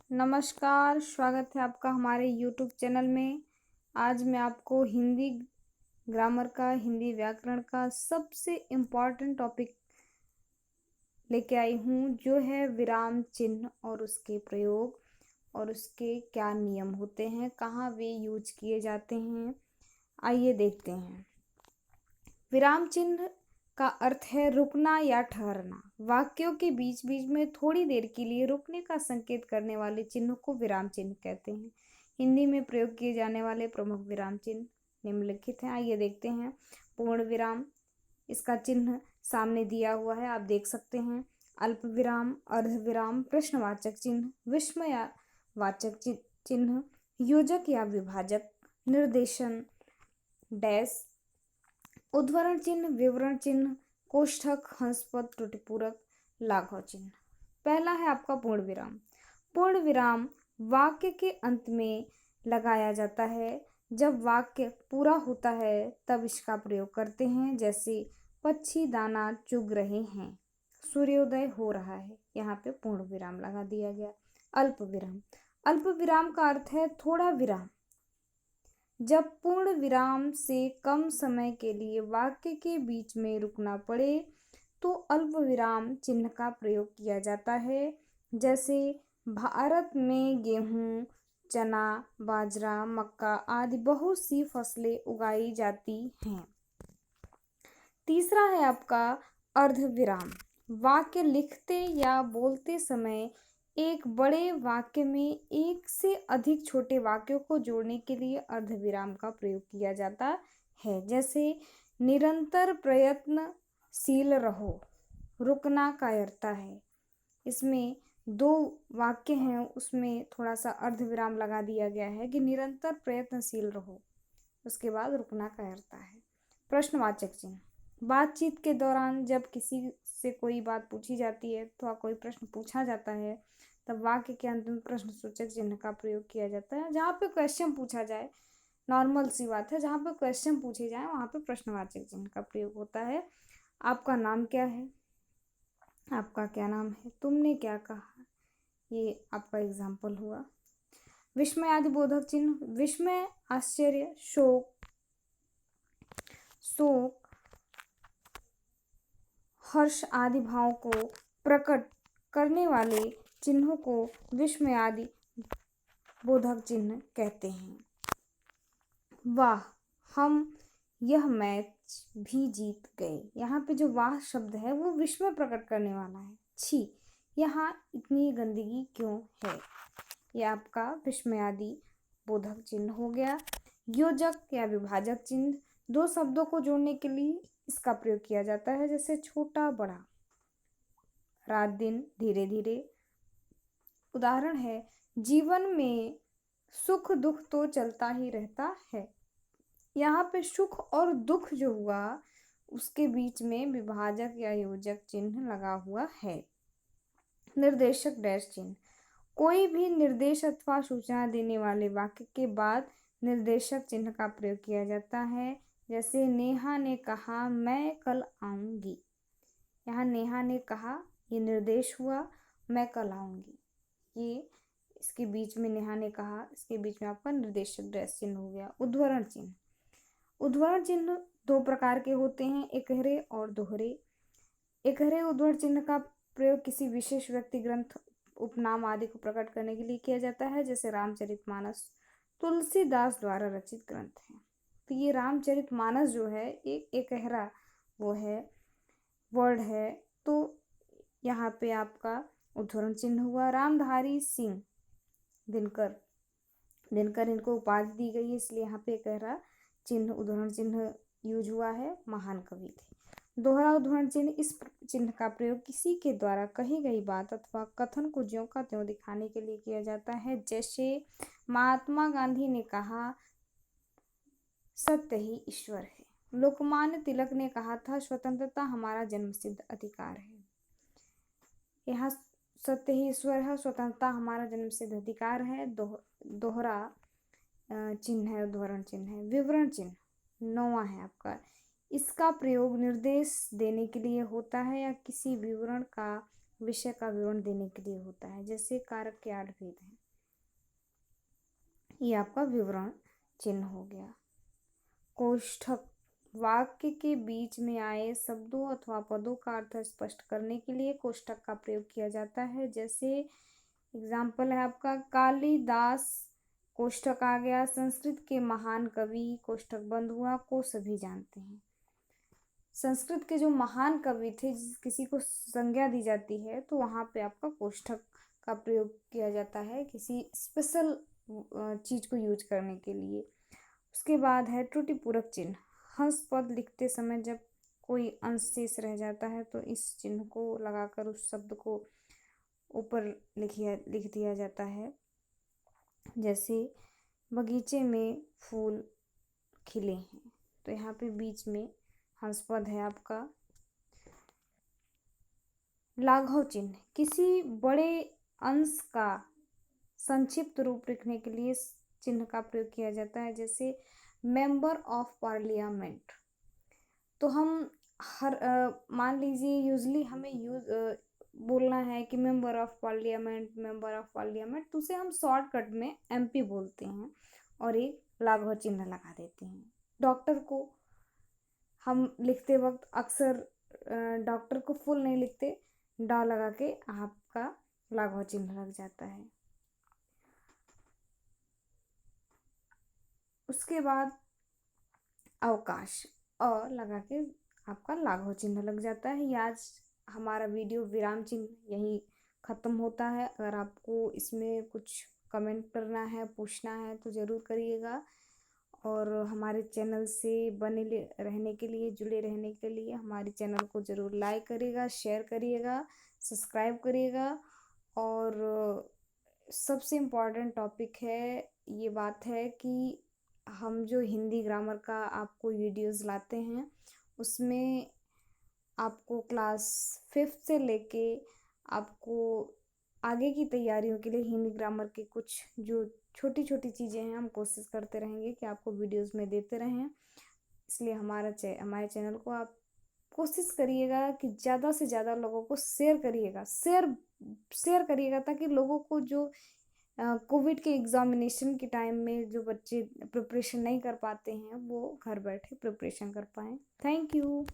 नमस्कार, स्वागत है आपका हमारे यूट्यूब चैनल में। आज मैं आपको हिंदी ग्रामर का, हिंदी व्याकरण का सबसे इम्पॉर्टेंट टॉपिक लेके आई हूँ, जो है विराम चिन्ह और उसके प्रयोग और उसके क्या नियम होते हैं, कहाँ वे यूज किए जाते हैं। आइए देखते हैं। विराम चिन्ह का अर्थ है रुकना या ठहरना। वाक्यों के बीच बीच में थोड़ी देर के लिए रुकने का संकेत करने वाले चिन्ह को विराम चिन्ह कहते हैं। हिंदी में प्रयोग किए जाने वाले प्रमुख विराम चिन्ह निम्नलिखित हैं। आइए देखते हैं। पूर्ण विराम, इसका चिन्ह सामने दिया हुआ है, आप देख सकते हैं। अल्प विराम, अर्ध विराम, प्रश्नवाचक चिन्ह, विस्मयवाचक चिन्ह, योजक या विभाजक, निर्देशन, डैश, उद्धरण चिन्ह, विवरण चिन्ह, कोष्ठक, हंसपद, त्रुटिपूरक, लाघव चिन्ह। पहला है आपका पूर्ण विराम। पूर्ण विराम वाक्य के अंत में लगाया जाता है। जब वाक्य पूरा होता है तब इसका प्रयोग करते हैं, जैसे पक्षी दाना चुग रहे हैं, सूर्योदय हो रहा है। यहाँ पे पूर्ण विराम लगा दिया गया। अल्प विराम, अल्प विराम का अर्थ है थोड़ा विराम। जब पूर्ण विराम से कम समय के लिए वाक्य के बीच में रुकना पड़े तो अल्प विराम चिन्ह का प्रयोग किया जाता है। जैसे भारत में गेहूं, चना, बाजरा, मक्का आदि बहुत सी फसलें उगाई जाती हैं। तीसरा है आपका अर्ध विराम। वाक्य लिखते या बोलते समय एक बड़े वाक्य में एक से अधिक छोटे वाक्यों को जोड़ने के लिए अर्धविराम का प्रयोग किया जाता है। जैसे निरंतर प्रयत्नशील रहो, रुकना कायरता है। इसमें दो वाक्य हैं, उसमें थोड़ा सा अर्धविराम लगा दिया गया है कि निरंतर प्रयत्नशील रहो, उसके बाद रुकना कायरता है। प्रश्नवाचक चिन्ह, बातचीत के दौरान जब किसी से कोई बात पूछी जाती है तो कोई प्रश्न पूछा जाता है, तब वाक्य के अंत में प्रश्नसूचक चिन्ह का प्रयोग किया जाता है। जहाँ पे क्वेश्चन पूछा जाए, नॉर्मल सी बात है, जहाँ पे क्वेश्चन पूछे जाए वहाँ पे प्रश्नवाचक चिन्ह का प्रयोग होता है। आपका नाम क्या है, आपका क्या नाम है, तुमने क्या कहा, ये आपका एग्जाम्पल हुआ। विस्मय आदि बोधक चिन्ह, विस्मय, आश्चर्य, शोक, हर्ष आदि भाव को प्रकट करने वाले चिन्हों को विस्मय आदि बोधक चिन्ह कहते हैं। वाह, हम यह मैच भी जीत गए। यहाँ पे जो वाह शब्द है वो विस्मय प्रकट करने वाला है। छी, यहाँ इतनी गंदगी क्यों है, यह आपका विस्मय आदि बोधक चिन्ह हो गया। योजक या विभाजक चिन्ह, दो शब्दों को जोड़ने के लिए इसका प्रयोग किया जाता है, जैसे छोटा बड़ा, रात दिन, धीरे धीरे। उदाहरण है, जीवन में सुख दुख तो चलता ही रहता है। यहाँ पे सुख और दुख जो हुआ उसके बीच में विभाजक या योजक चिन्ह लगा हुआ है। निर्देशक डैश चिन्ह, कोई भी निर्देश अथवा सूचना देने वाले वाक्य के बाद निर्देशक चिन्ह का प्रयोग किया जाता है। जैसे नेहा ने कहा मैं कल आऊंगी। यहाँ नेहा ने कहा, ये निर्देश हुआ, मैं कल आऊंगी। ये इसके बीच में नेहा ने कहा, इसके बीच में आपका निर्देशक डैश चिन्ह हो गया। उद्धरण चिन्ह, उद्धरण चिन्ह दो प्रकार के होते हैं, एकहरे और दोहरे। एकहरे उद्धरण चिन्ह का प्रयोग किसी विशेष व्यक्ति, ग्रंथ, उपनाम आदि को प्रकट करने के लिए किया जाता है। जैसे रामचरितमानस तुलसीदास द्वारा रचित ग्रंथ है, तो ये रामचरितमानस जो है एक एकहरा वो है, वर्ड है, तो यहाँ पे आपका उद्धरण चिन्ह हुआ। रामधारी सिंह दिनकर, दिनकर इनको उपाधि दी गई है, इसलिए यहाँ पे एकहरा चिन्ह, उद्धरण चिन्ह यूज हुआ है, महान कवि थे। दोहरा उद्धरण चिन्ह, इस चिन्ह का प्रयोग किसी के द्वारा कही गई बात अथवा कथन को ज्यों का त्यों दिखाने के लिए किया जाता है। जैसे महात्मा गांधी ने कहा सत्य ही ईश्वर है। लोकमान्य तिलक ने कहा था स्वतंत्रता हमारा जन्मसिद्ध अधिकार है। यहाँ सत्य ही ईश्वर है, स्वतंत्रता हमारा जन्मसिद्ध अधिकार है, दोहरा चिन्ह है, उद्धरण चिन्ह है। विवरण चिन्ह नौवां है आपका, इसका प्रयोग निर्देश देने के लिए होता है या किसी विवरण का, विषय का विवरण देने के लिए होता है। जैसे कारक के 8 भेद हैं। ये आपका विवरण चिन्ह हो गया। कोष्ठक, वाक्य के बीच में आए शब्दों अथवा पदों का अर्थ स्पष्ट करने के लिए कोष्ठक का प्रयोग किया जाता है। जैसे एग्जाम्पल है आपका कालिदास, कोष्ठक आ गया, संस्कृत के महान कवि, कोष्ठक बंद हुआ, को सभी जानते हैं। संस्कृत के जो महान कवि थे, किसी को संज्ञा दी जाती है तो वहाँ पे आपका कोष्ठक का प्रयोग किया जाता है किसी स्पेशल चीज को यूज करने के लिए। उसके बाद है त्रुटिपूरक चिन्ह। हंस पद लिखते समय जब कोई अंश शेष रह जाता है तो इस चिन्ह को लगाकर उस शब्द को ऊपर लिख दिया जाता है। जैसे बगीचे में फूल खिले हैं, तो यहाँ पे बीच में हंस पद है आपका। लाघव चिन्ह, किसी बड़े अंश का संक्षिप्त रूप लिखने के लिए इस चिन्ह का प्रयोग किया जाता है। जैसे मेंबर ऑफ पार्लियामेंट, तो हम मान लीजिए यूजली हमें बोलना है कि member of parliament, member of parliament, तो उसे हम शॉर्टकट में MP बोलते हैं और एक लाघव चिन्ह लगा देते हैं। डॉक्टर को हम लिखते वक्त अक्सर डॉक्टर को फुल नहीं लिखते, डा लगा के आपका लाघव चिन्ह लग जाता है। उसके बाद अवकाश, लगा के आपका लाघव चिन्ह लग जाता है। ये आज हमारा वीडियो विराम चिन्ह यही खत्म होता है। अगर आपको इसमें कुछ कमेंट करना है, पूछना है तो ज़रूर करिएगा। और हमारे चैनल से बने रहने के लिए, जुड़े रहने के लिए हमारे चैनल को ज़रूर लाइक करिएगा, शेयर करिएगा, सब्सक्राइब करिएगा। और सबसे इम्पॉर्टेंट टॉपिक है, ये बात है कि हम जो हिंदी ग्रामर का आपको वीडियोस लाते हैं उसमें आपको क्लास 5th से लेके आपको आगे की तैयारियों के लिए हिंदी ग्रामर के कुछ जो छोटी छोटी चीज़ें हैं हम कोशिश करते रहेंगे कि आपको वीडियोस में देते रहें। इसलिए हमारे चैनल को आप कोशिश करिएगा कि ज़्यादा से ज़्यादा लोगों को शेयर करिएगा, शेयर करिएगा, ताकि लोगों को जो कोविड के एग्जामिनेशन के टाइम में जो बच्चे प्रिपरेशन नहीं कर पाते हैं वो घर बैठे प्रिपरेशन कर पाएँ। Thank you.